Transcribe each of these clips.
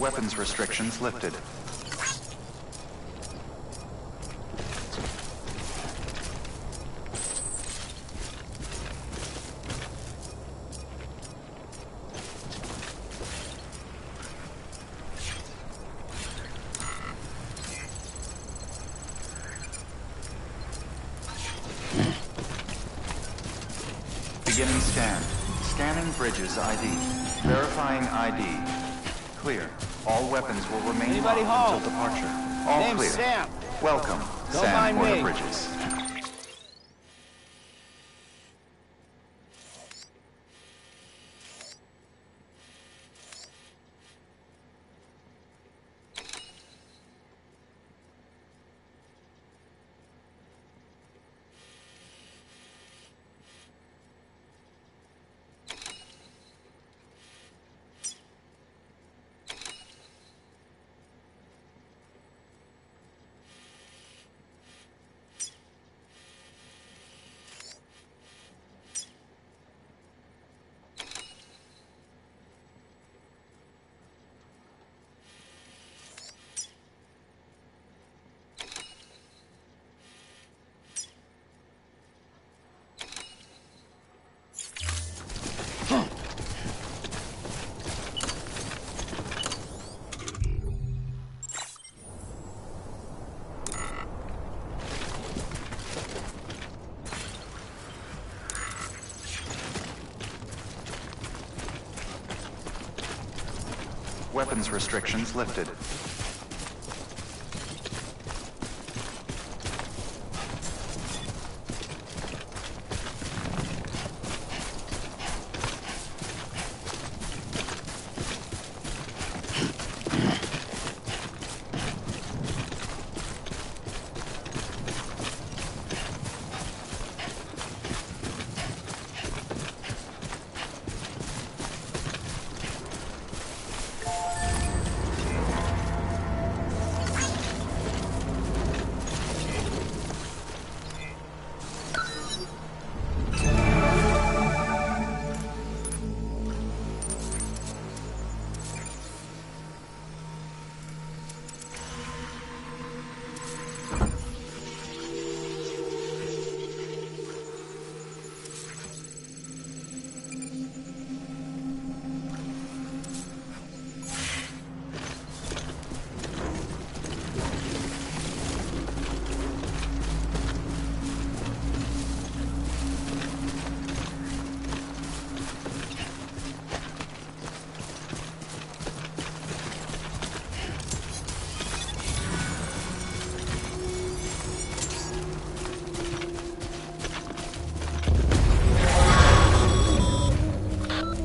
Weapons restrictions lifted. Beginning scan. Scanning bridges ID. Verifying ID. Clear. All weapons will remain Anybody locked home? until departure. All Name's clear. Sam. Welcome, Don't Sam mind Porter me. Bridges. Weapons restrictions lifted.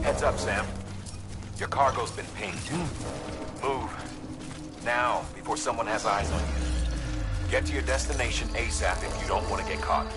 Heads up, Sam. Your cargo's been pinged. Move. Now, before someone has eyes on you. Get to your destination ASAP if you don't want to get caught.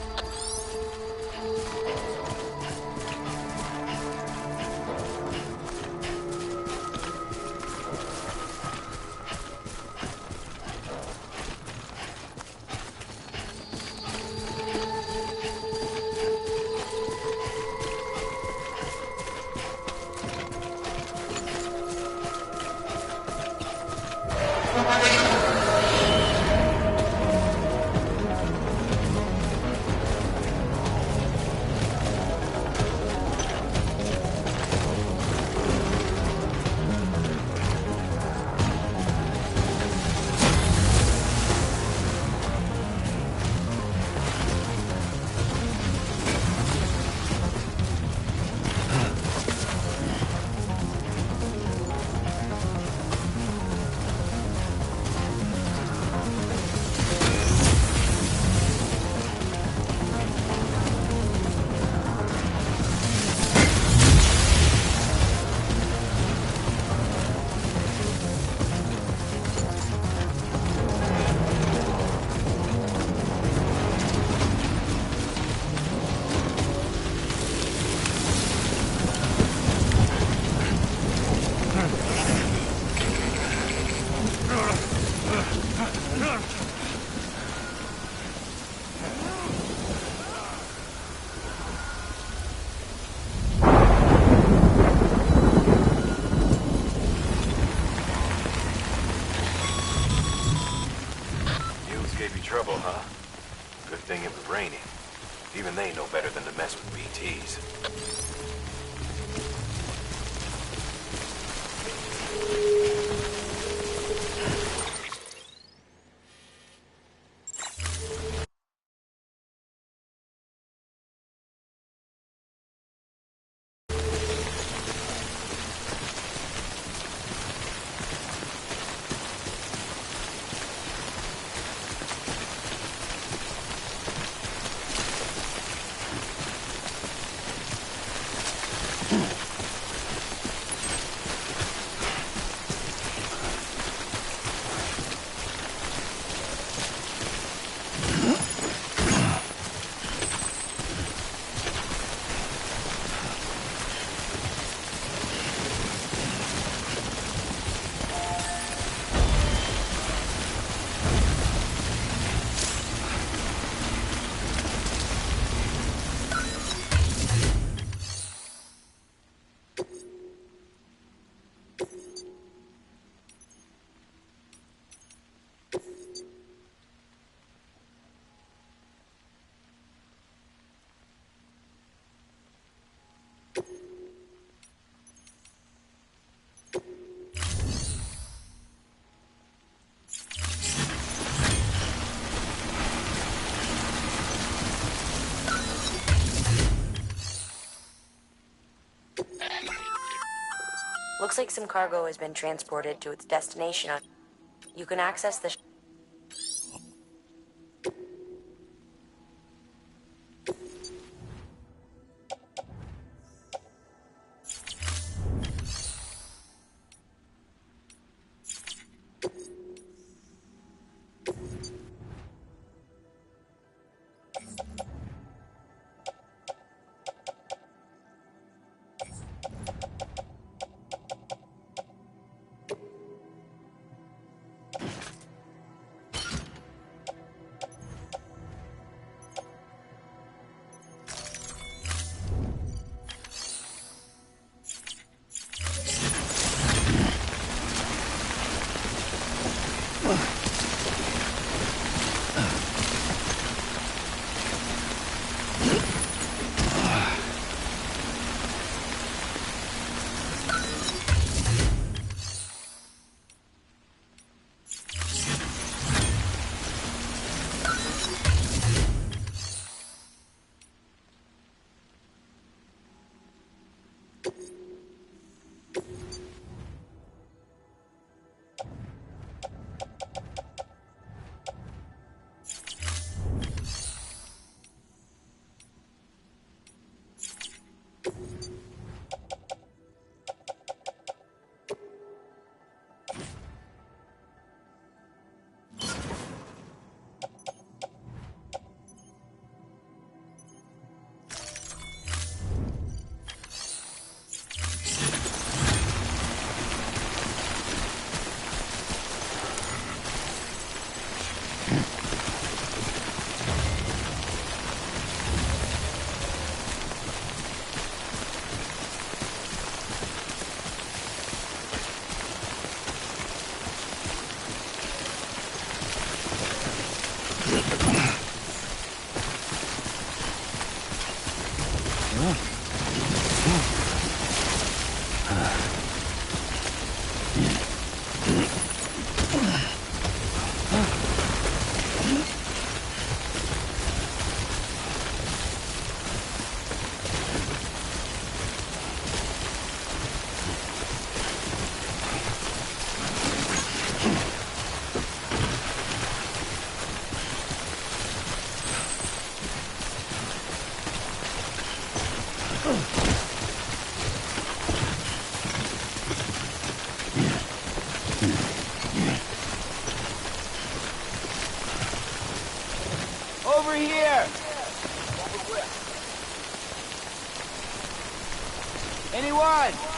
know better than to mess with BTs. Looks like some cargo has been transported to its destination. You can access the Over here! Anyone?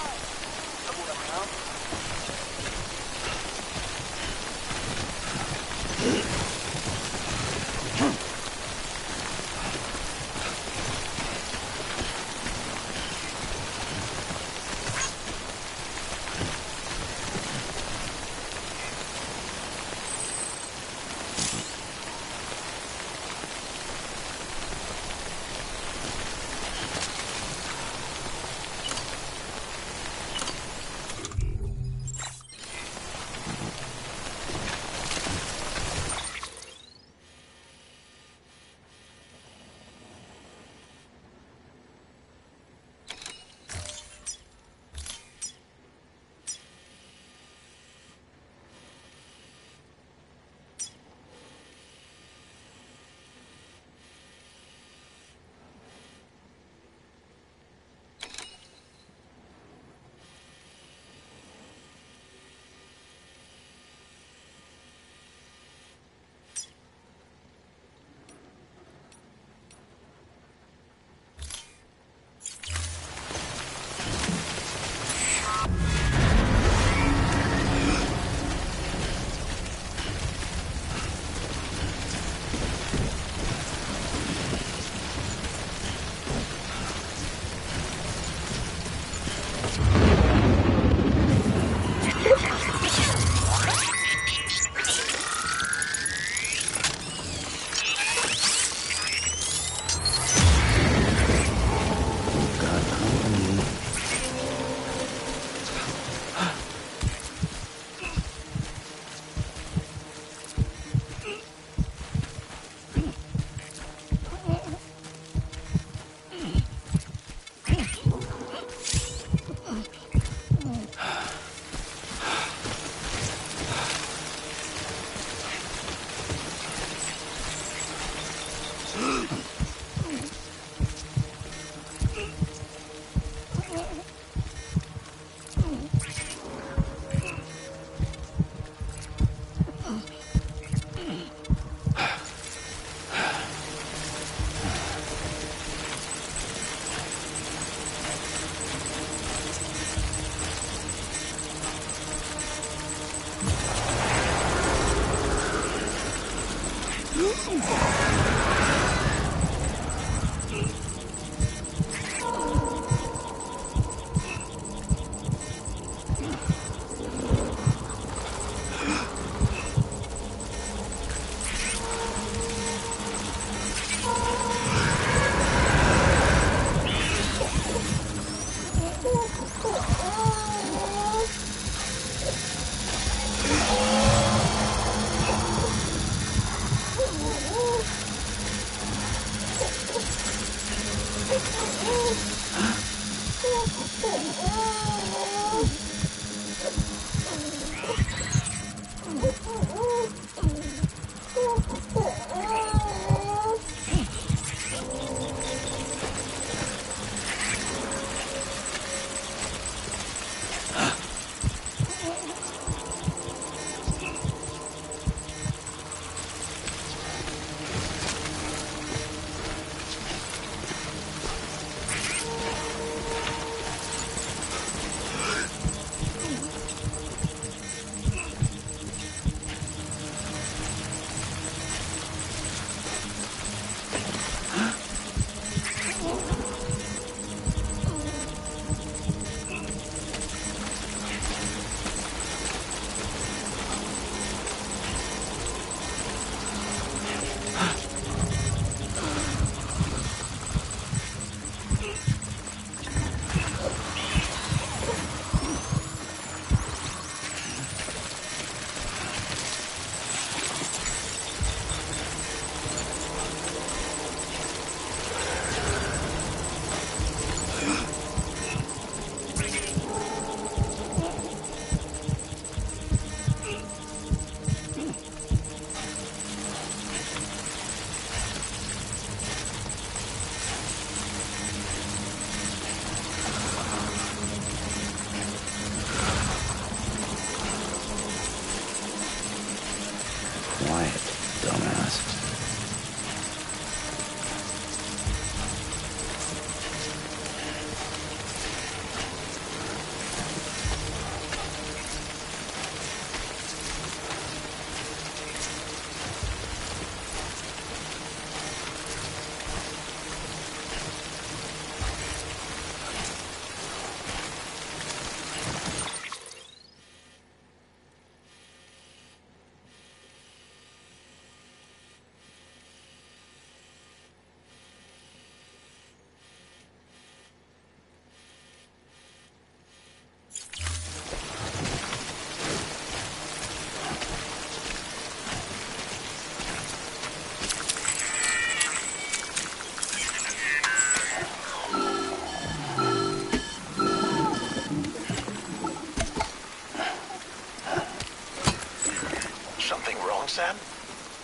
Sam?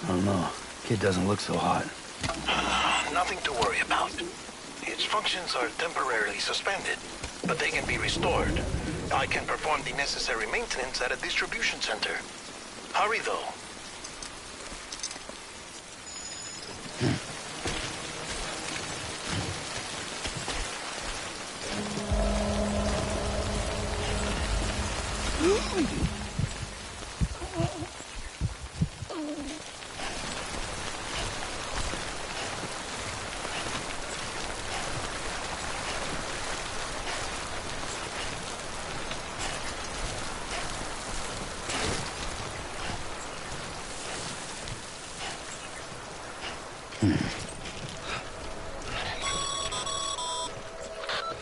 I don't know. Kid doesn't look so hot. Nothing to worry about. Its functions are temporarily suspended, but they can be restored. I can perform the necessary maintenance at a distribution center. Hurry, though.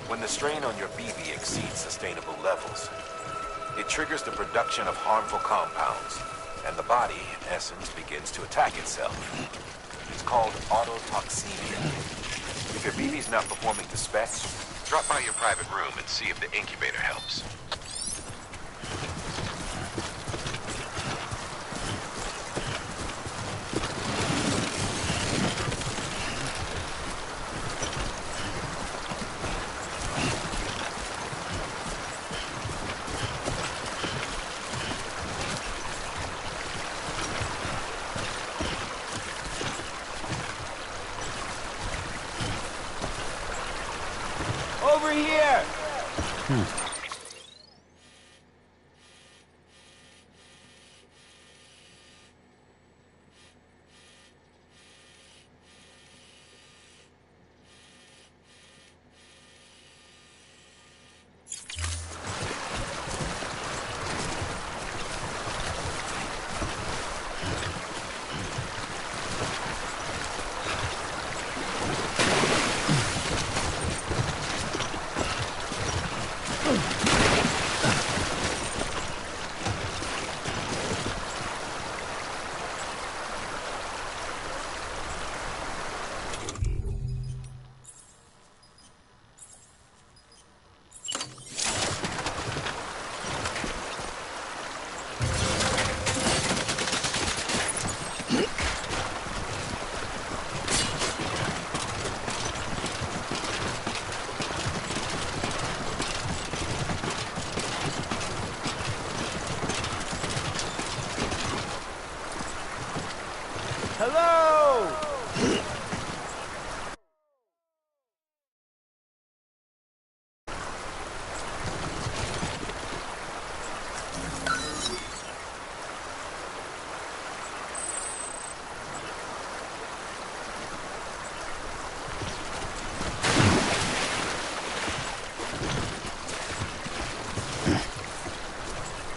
When the strain on your BB exceeds sustainable levels, it triggers the production of harmful compounds, and the body, in essence, begins to attack itself. It's called autotoxemia. If your BB's not performing to spec, drop by your private room and see if the incubator helps. Over here!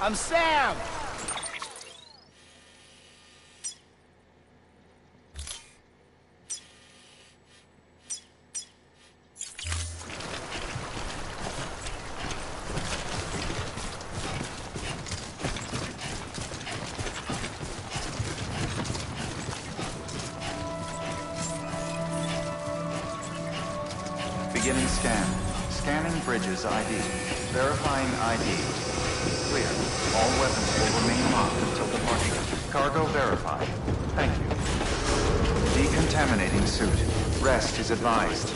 I'm Sam! Beginning scan. Scanning bridges ID. Verifying ID. Clear. All weapons will remain locked until departure. Cargo verified. Thank you. Decontaminating suit. Rest is advised.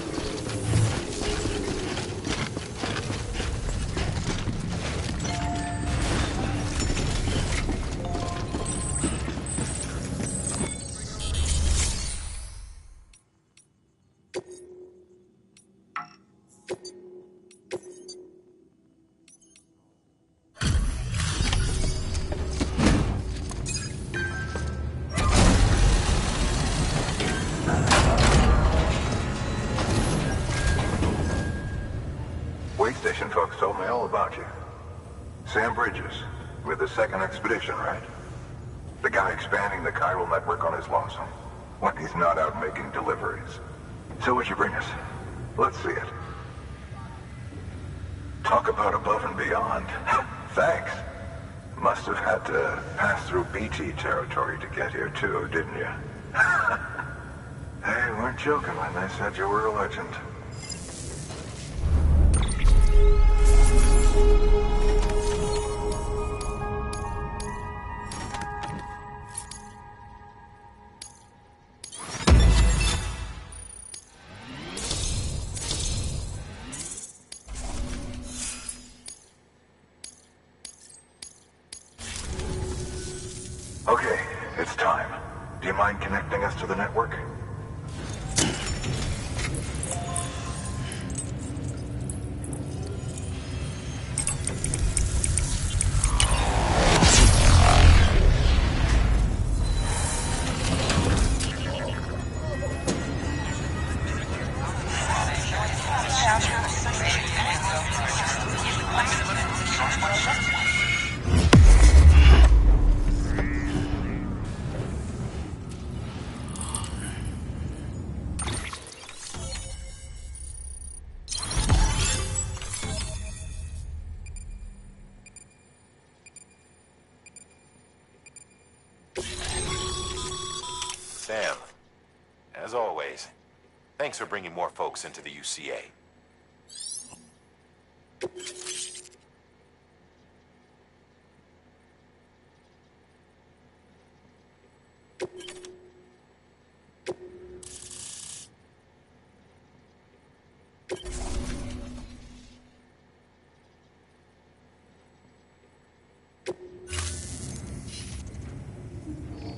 Station folks told me all about you. Sam Bridges, with the second expedition, right? The guy expanding the chiral network on his lonesome, when he's not out making deliveries. So what'd you bring us? Let's see it. Talk about above and beyond. Thanks. Must have had to pass through BT territory to get here too, didn't you? They weren't joking when they said you were a legend. Okay, it's time. Do you mind connecting us to the network? Sam, as always, thanks for bringing more folks into the UCA.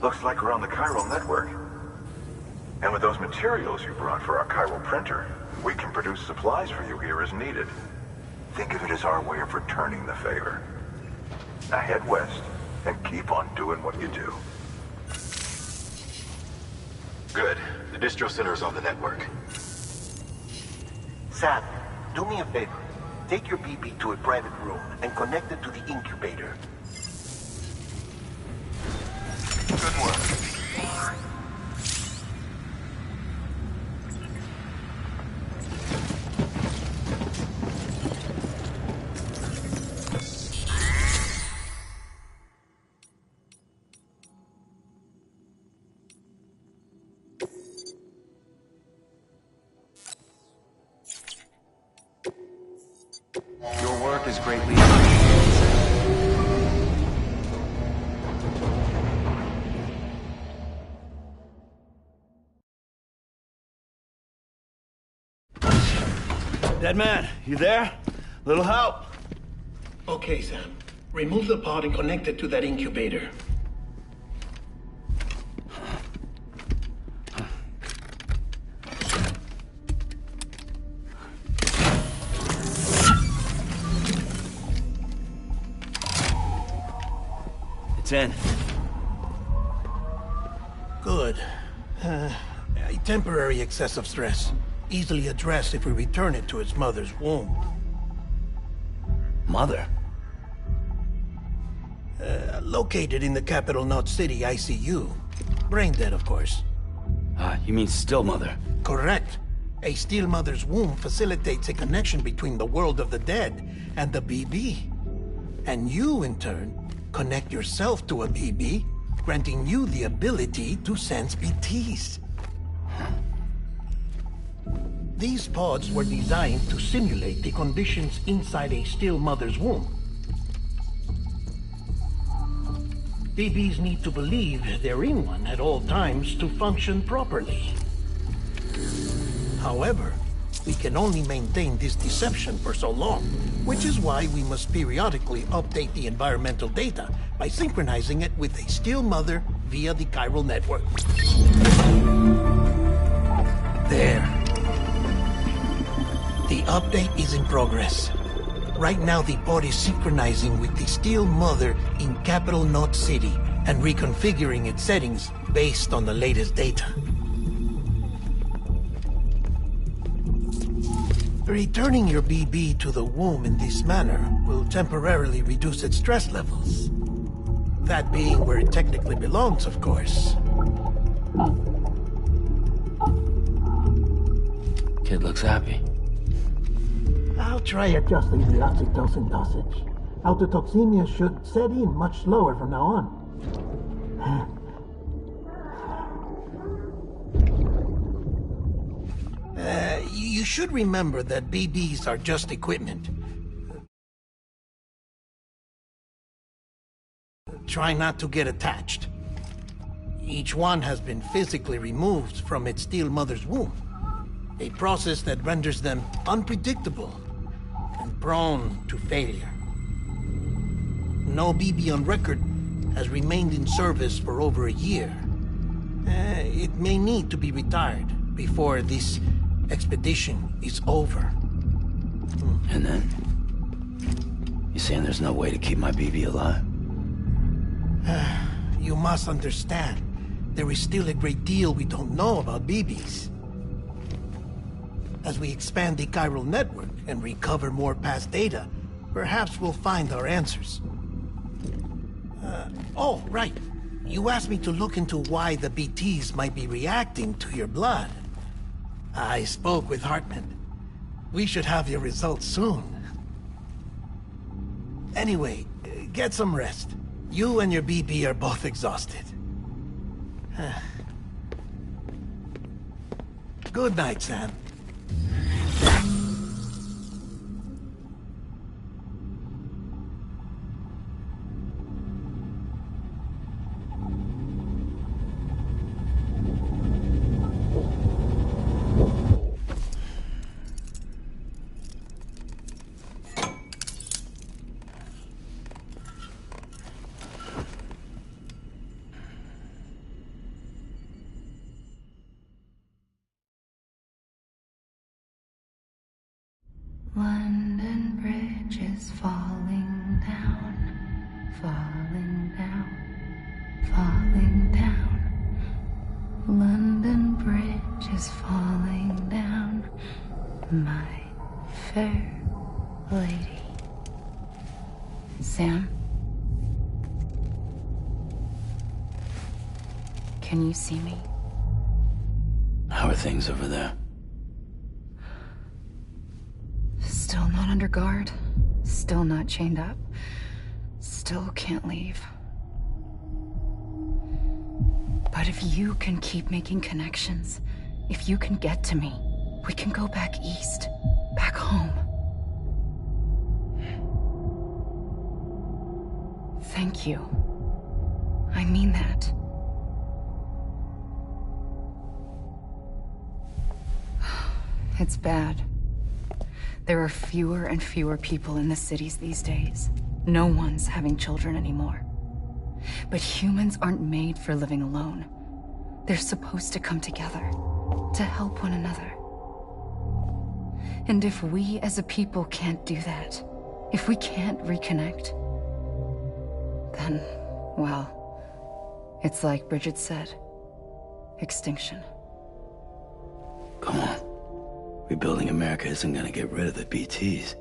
Looks like we're on the chiral network. And with those materials you brought for our chiral printer, we can produce supplies for you here as needed. Think of it as our way of returning the favor. Now head west and keep on doing what you do. Good. The distro center is on the network. Sam, do me a favor. Take your BB to a private room and connect it to the incubator. Good work. Your work is greatly appreciated. Dead man, you there? Little help? Okay, Sam. Remove the pod and connect it to that incubator. It's in. Good. A temporary excessive stress. Easily addressed if we return it to its mother's womb. Mother? Located in the capital Knot City ICU. Brain dead, of course. You mean Still Mother? Correct. A Steel Mother's womb facilitates a connection between the world of the dead and the BB. And you, in turn, connect yourself to a BB, granting you the ability to sense BTs. These pods were designed to simulate the conditions inside a Steel Mother's womb. BBs need to believe they're in one at all times to function properly. However, we can only maintain this deception for so long, which is why we must periodically update the environmental data by synchronizing it with a Steel Mother via the chiral network. There. The update is in progress. Right now, the pod is synchronizing with the Steel Mother in capital Knot City and reconfiguring its settings based on the latest data. Returning your BB to the womb in this manner will temporarily reduce its stress levels. That being where it technically belongs, of course. Kid looks happy. I'll try adjusting the oxytocin dosage. Autotoxemia should set in much slower from now on. You should remember that BBs are just equipment. Try not to get attached. Each one has been physically removed from its Steel Mother's womb. A process that renders them unpredictable and prone to failure. No BB on record has remained in service for over a year. It may need to be retired before this expedition is over. And then? You saying there's no way to keep my BB alive? You must understand, there is still a great deal we don't know about BBs. As we expand the chiral network and recover more past data, perhaps we'll find our answers. Oh, right. You asked me to look into why the BTs might be reacting to your blood. I spoke with Hartman. We should have your results soon. Anyway, get some rest. You and your BB are both exhausted. Good night, Sam. London Bridge is falling down, falling down, falling down. London Bridge is falling down, my fair lady. Sam? Can you see me? How are things over there? Still not under guard, still not chained up, still can't leave. But if you can keep making connections, if you can get to me, we can go back east, back home. Thank you. I mean that. It's bad. There are fewer and fewer people in the cities these days. No one's having children anymore. But humans aren't made for living alone. They're supposed to come together, to help one another. And if we as a people can't do that, if we can't reconnect, then, well, it's like Bridget said, extinction. Come on. Rebuilding America isn't gonna get rid of the BTs.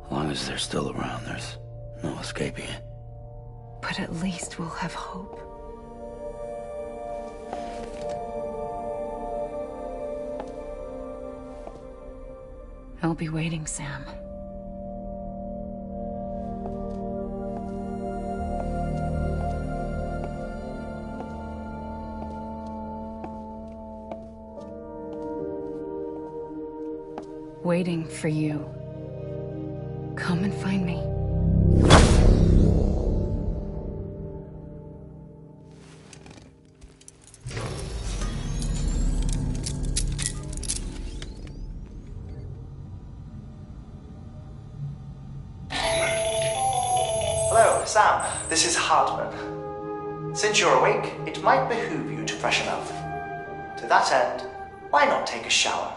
As long as they're still around, there's no escaping it. But at least we'll have hope. I'll be waiting, Sam. Waiting for you. Come and find me. Hello, Sam. This is Hartman. Since you're awake, it might behoove you to freshen up. To that end, why not take a shower?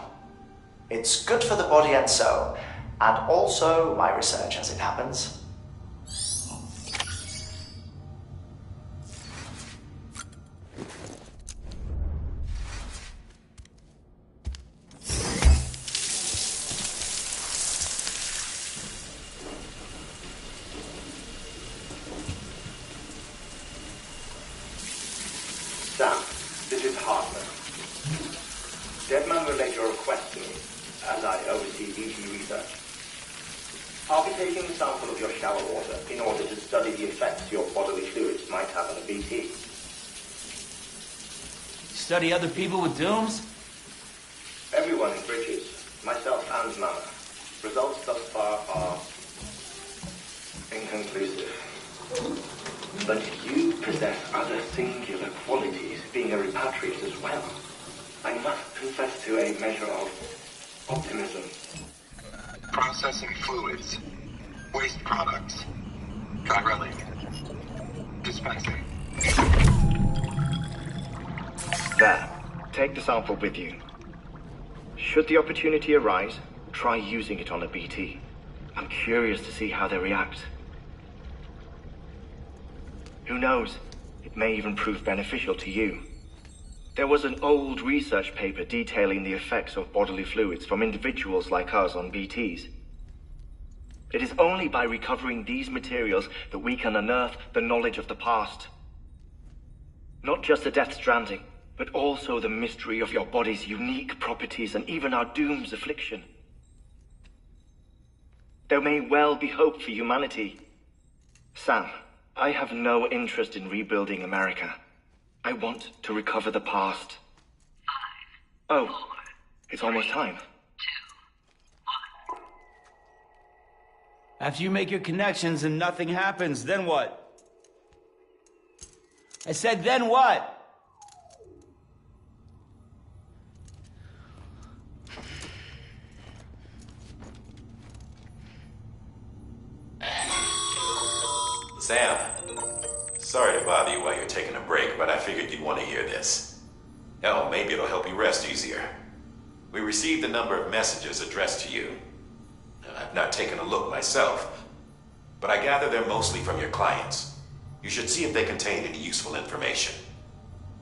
It's good for the body and soul, and also my research as it happens. Sam, this is Hartman. Deadman relayed your request to me, as I oversee BT research. I'll be taking a sample of your shower water in order to study the effects your bodily fluids might have on a BT. Study other people with dooms? Everyone in Bridges, myself and Mama. Results thus far are inconclusive. But you possess other singular qualities, being a repatriate as well. I must confess to a measure of optimism. Processing fluids. Waste products. Drilling. Dispensing. There. Take the sample with you. Should the opportunity arise, try using it on a BT. I'm curious to see how they react. Who knows? It may even prove beneficial to you. There was an old research paper detailing the effects of bodily fluids from individuals like us on BTs. It is only by recovering these materials that we can unearth the knowledge of the past. Not just the Death Stranding, but also the mystery of your body's unique properties and even our doom's affliction. There may well be hope for humanity. Sam, I have no interest in rebuilding America. I want to recover the past. 5, 4, it's almost time. 2, 1. After you make your connections and nothing happens, then what? I said, then what? Sam, sorry to bother you while you're taking a break, but I figured you'd want to hear this. Hell, maybe it'll help you rest easier. We received a number of messages addressed to you. I've not taken a look myself, but I gather they're mostly from your clients. You should see if they contain any useful information.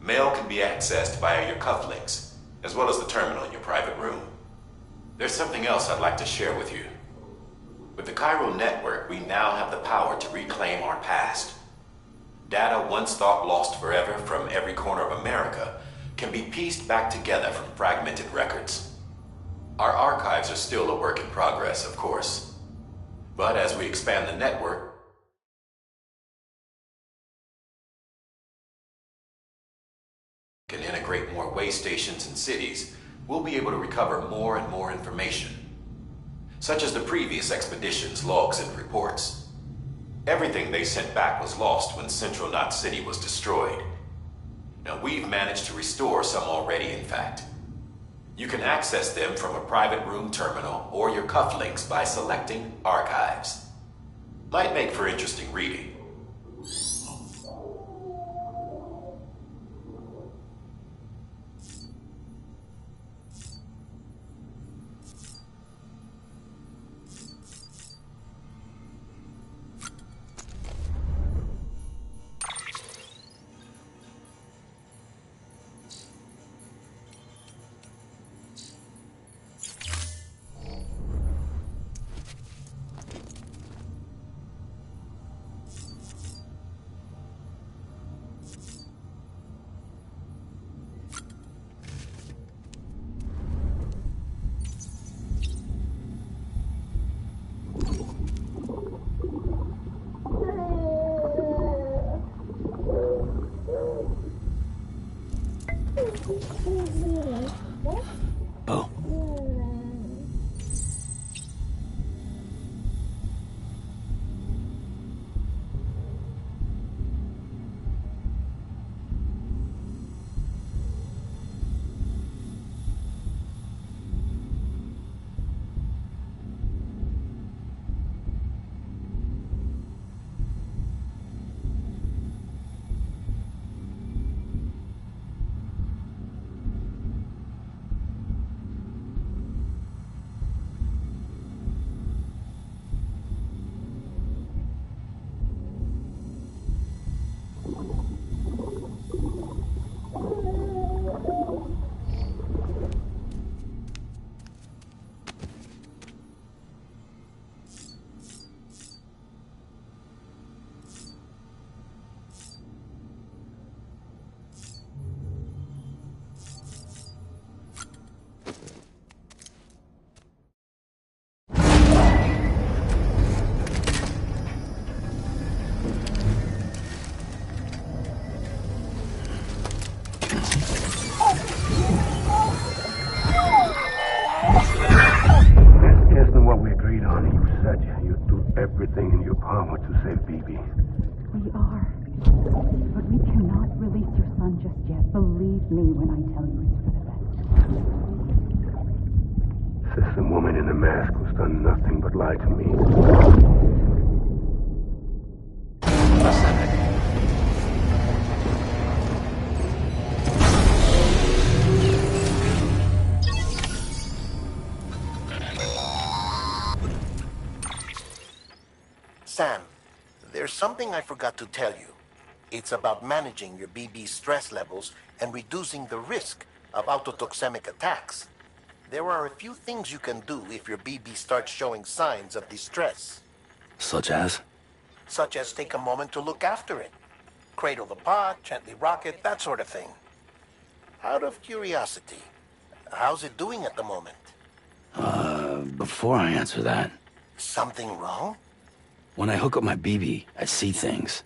Mail can be accessed via your cufflinks, as well as the terminal in your private room. There's something else I'd like to share with you. With the Chiral network, we now have the power to reclaim our past. Data once thought lost forever from every corner of America can be pieced back together from fragmented records. Our archives are still a work in progress, of course. But as we expand the network, can integrate more way stations and cities, we'll be able to recover more and more information, such as the previous expedition's logs and reports. Everything they sent back was lost when Central Knot City was destroyed. Now, we've managed to restore some already, in fact. You can access them from a private room terminal or your cufflinks by selecting Archives. Might make for interesting reading. power to save BB. We are. But we cannot release your son just yet. Believe me when I tell you it's for the best. Says the woman in the mask who's done nothing but lie to me. Sam, there's something I forgot to tell you. It's about managing your BB stress levels and reducing the risk of autotoxemic attacks. There are a few things you can do if your BB starts showing signs of distress. Such as? Such as take a moment to look after it. Cradle the pod, gently rock it, that sort of thing. Out of curiosity, how's it doing at the moment? Before I answer that... Something wrong? When I hook up my BB, I see things.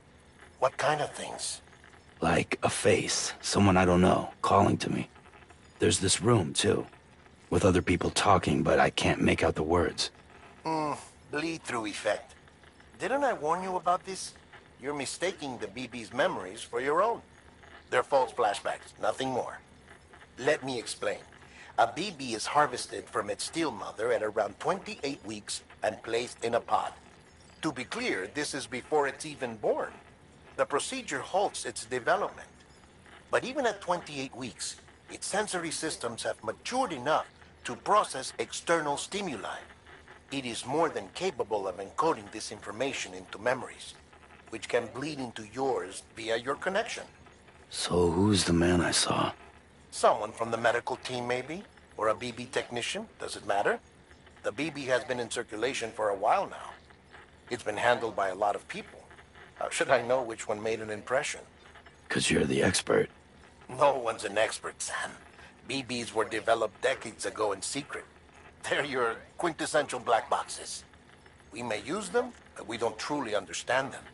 What kind of things? Like a face, someone I don't know, calling to me. There's this room, too, with other people talking, but I can't make out the words. Bleed-through effect. Didn't I warn you about this? You're mistaking the BB's memories for your own. They're false flashbacks, nothing more. Let me explain. A BB is harvested from its steel mother at around 28 weeks and placed in a pod. To be clear, this is before it's even born. The procedure halts its development. But even at 28 weeks, its sensory systems have matured enough to process external stimuli. It is more than capable of encoding this information into memories, which can bleed into yours via your connection. So who's the man I saw? Someone from the medical team, maybe? Or a BB technician? Does it matter? The BB has been in circulation for a while now. It's been handled by a lot of people. How should I know which one made an impression? 'Cause you're the expert. No one's an expert, Sam. BBs were developed decades ago in secret. They're your quintessential black boxes. We may use them, but we don't truly understand them.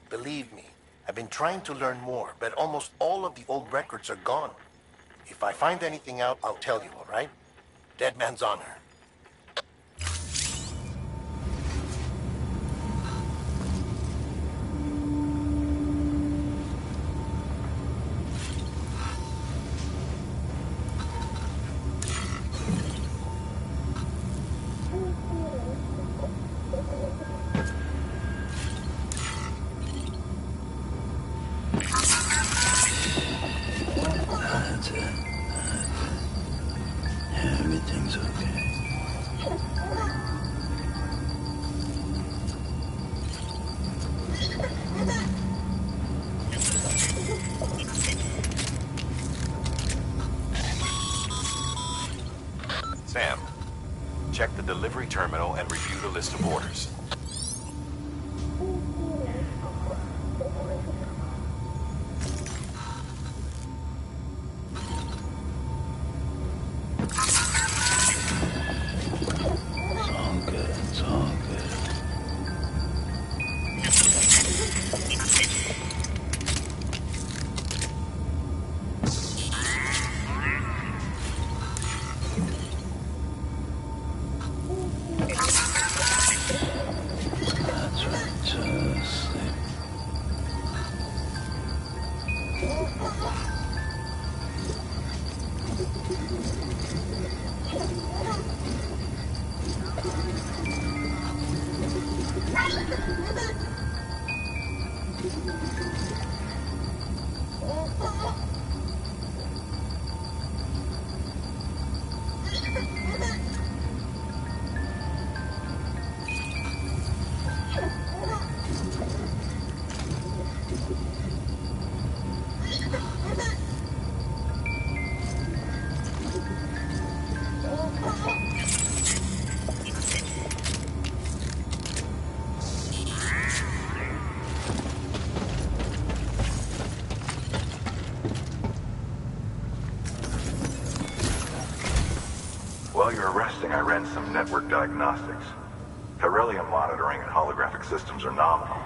Believe me, I've been trying to learn more, but almost all of the old records are gone. If I find anything out, I'll tell you, all right? Dead man's honor. That's it. Everything's okay. Sam, check the delivery terminal and review the list of orders. It's all good. That's right, just sleep. While you're resting, I ran some network diagnostics. Beryllium monitoring and holographic systems are nominal.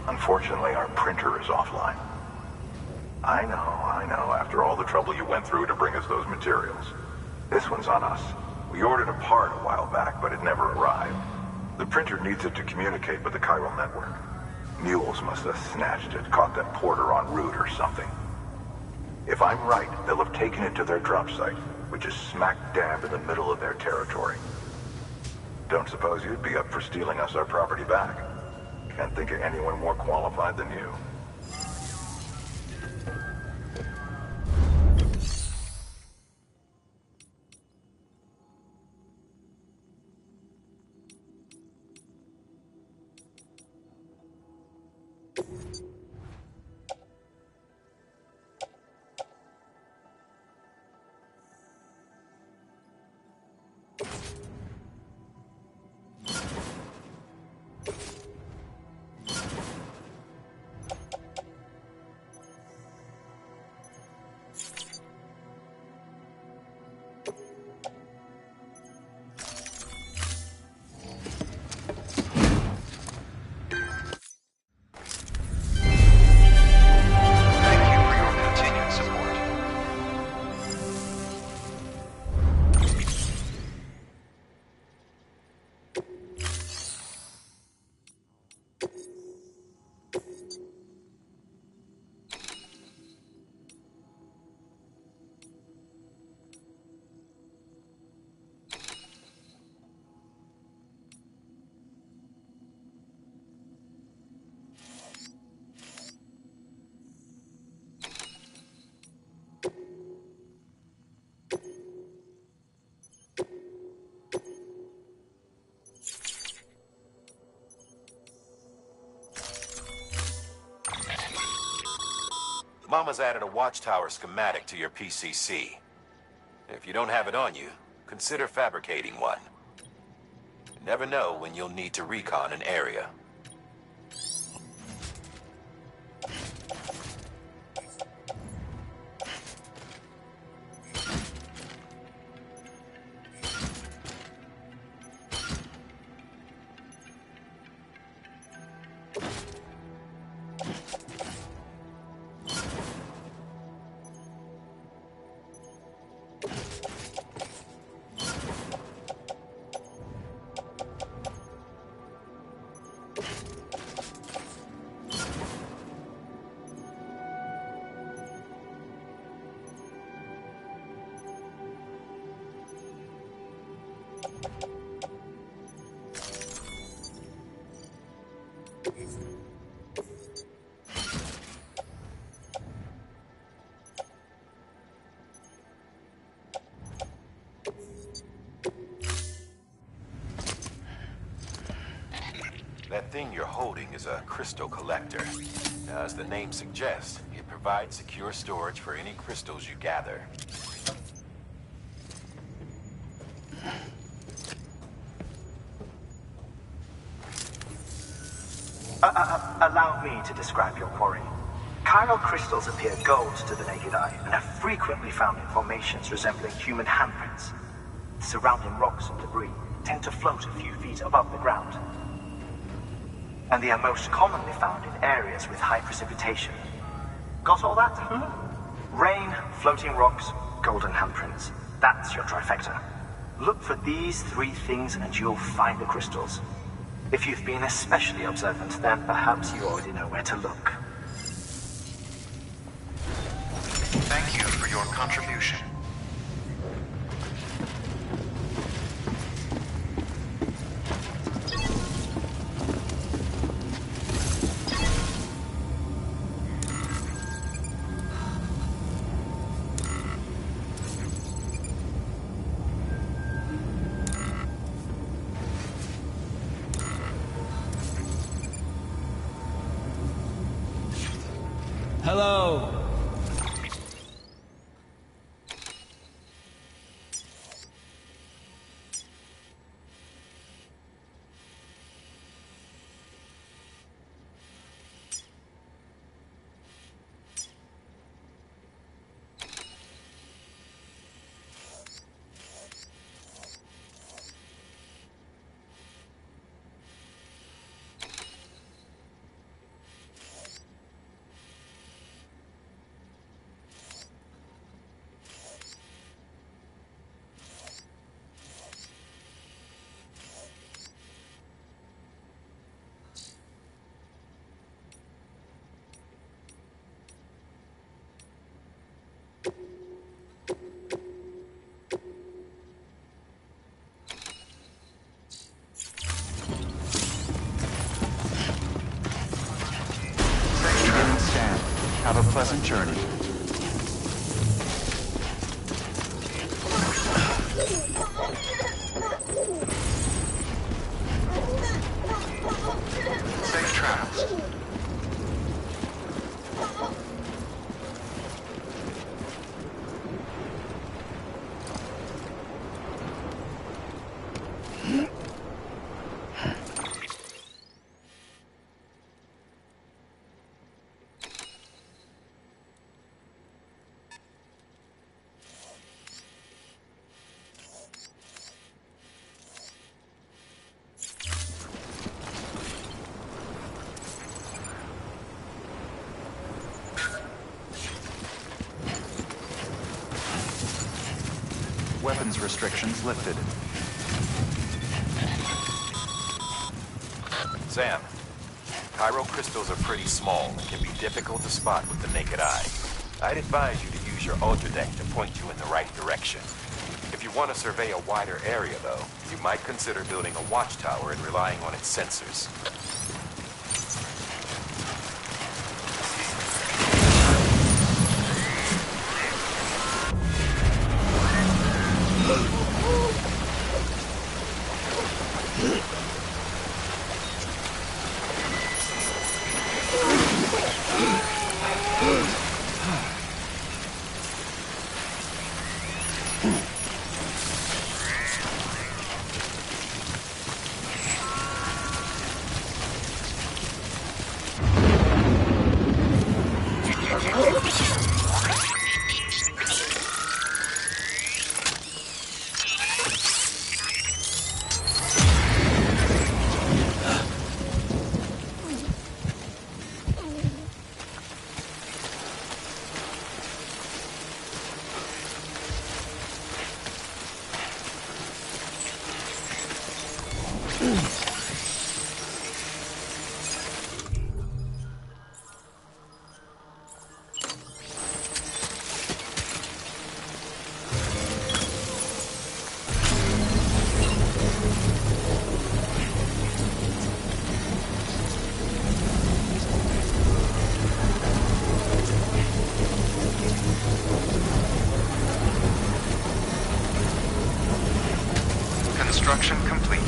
Unfortunately, our printer is offline. I know, after all the trouble you went through to bring us those materials. This one's on us. We ordered a part a while back, but it never arrived. The printer needs it to communicate with the chiral network. Mules must have snatched it, caught that porter en route or something. If I'm right, they'll have taken it to their drop site, which is smack dab in the middle of their territory. Don't suppose you'd be up for stealing us our property back? Can't think of anyone more qualified than you. Mama's added a watchtower schematic to your PCC. If you don't have it on you, consider fabricating one. You never know when you'll need to recon an area. That thing you're holding is a crystal collector. As the name suggests, it provides secure storage for any crystals you gather. Allow me to describe your quarry. Chiral crystals appear gold to the naked eye and are frequently found in formations resembling human handprints. Surrounding rocks and debris tend to float a few feet above the ground. And they are most commonly found in areas with high precipitation. Got all that? Rain, floating rocks, golden handprints. That's your trifecta. Look for these three things and you'll find the crystals. If you've been especially observant, then perhaps you already know where to look. Thank you for your contribution. Hello. Beginning scan. Have a pleasant journey. Safe travels. Weapons restrictions lifted. Sam, Chiral crystals are pretty small and can be difficult to spot with the naked eye. I'd advise you to use your ultradeck to point you in the right direction. If you want to survey a wider area, though, you might consider building a watchtower and relying on its sensors. Construction complete.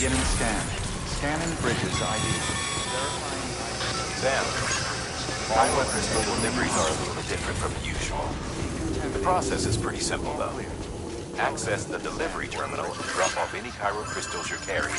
Beginning scan. Scanning bridges ID. Sam, all crystal deliveries are a little different from usual. The process is pretty simple, though. Access the delivery terminal and drop off any Cairo crystals you're carrying.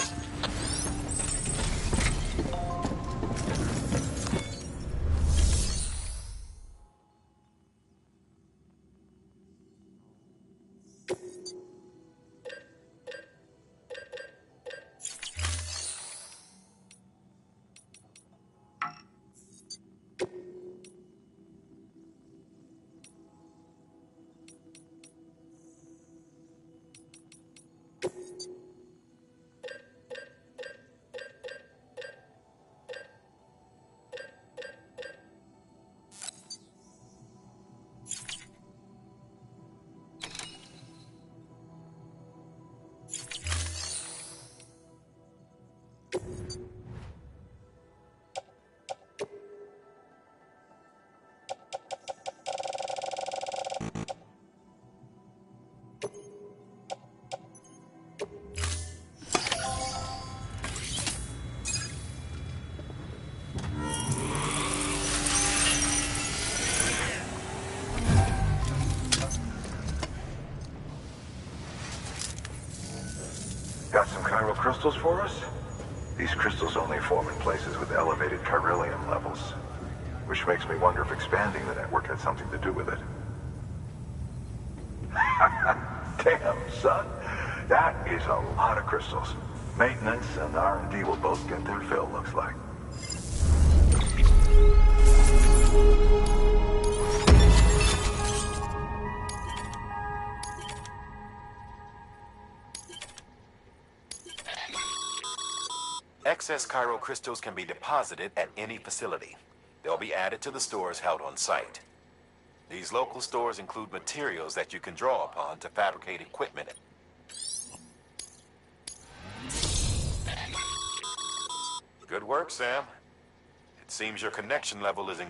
Got some chiral crystals for us? These crystals only form in places with elevated chiralium levels, which makes me wonder if expanding the network had something to do with it. Damn, son. That is a lot of crystals. Maintenance and R&D will both get their fill, looks like. Excess Cairo crystals can be deposited at any facility. They'll be added to the stores held on site. These local stores include materials that you can draw upon to fabricate equipment. Good work, Sam. It seems your connection level is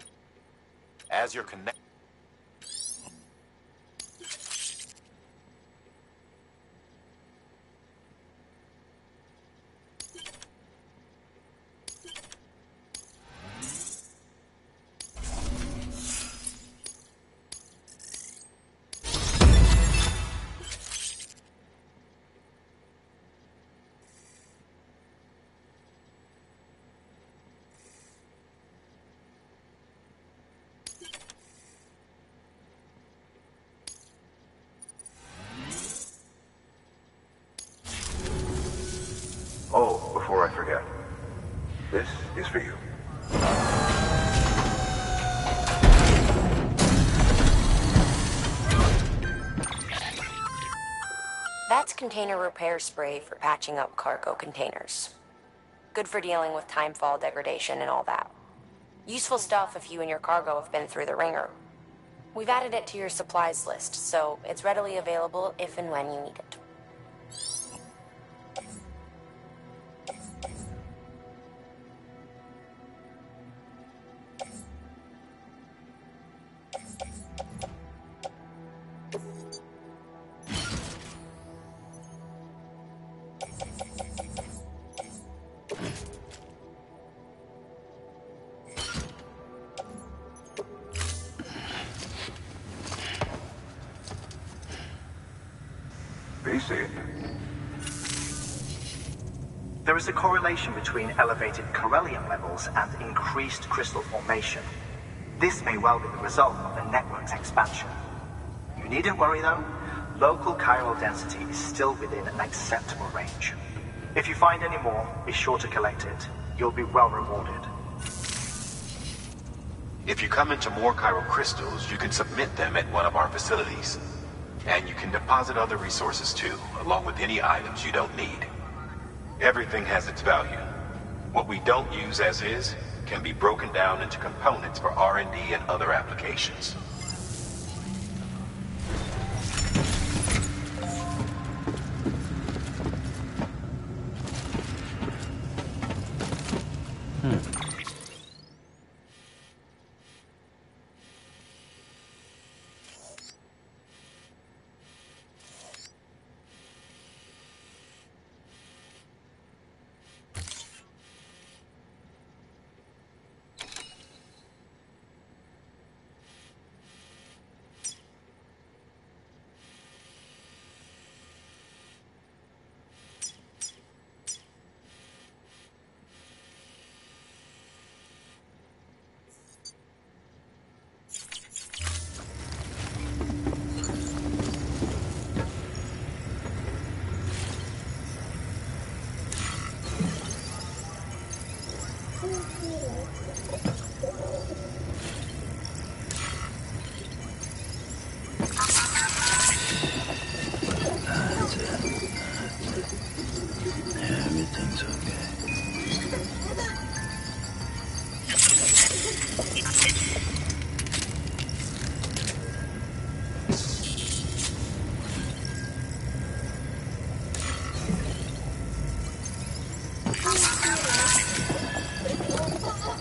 as your connect. Oh, before I forget, this is for you. That's container repair spray for patching up cargo containers. Good for dealing with timefall degradation and all that. Useful stuff if you and your cargo have been through the ringer. We've added it to your supplies list, so it's readily available if and when you need it. see it? There is a correlation between elevated Corellium levels and increased crystal formation. This may well be the result of the network's expansion. You needn't worry though. Local chiral density is still within an acceptable range. If you find any more, be sure to collect it. You'll be well rewarded. If you come into more chiral crystals, you can submit them at one of our facilities. And you can deposit other resources too, along with any items you don't need. Everything has its value. What we don't use as is can be broken down into components for R&D and other applications. Everything's okay.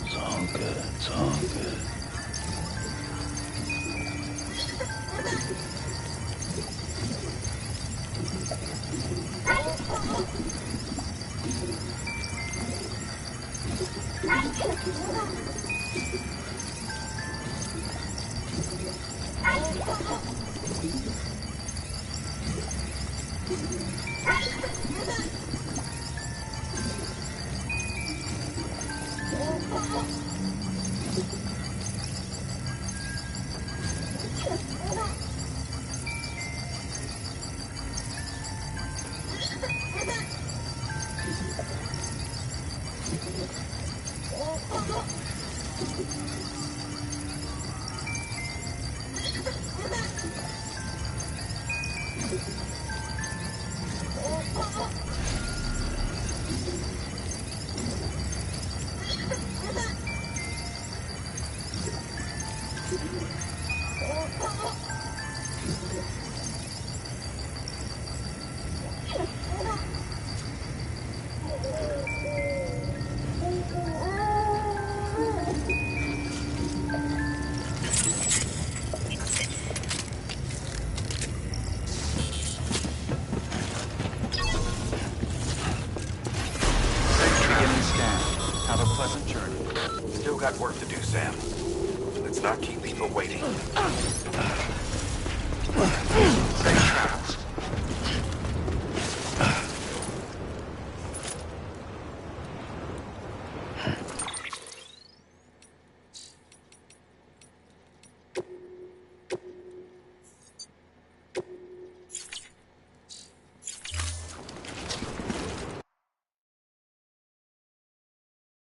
It's all good. It's all good. Have a pleasant journey. Still got work to do, Sam. Let's not keep people waiting. Safe travel.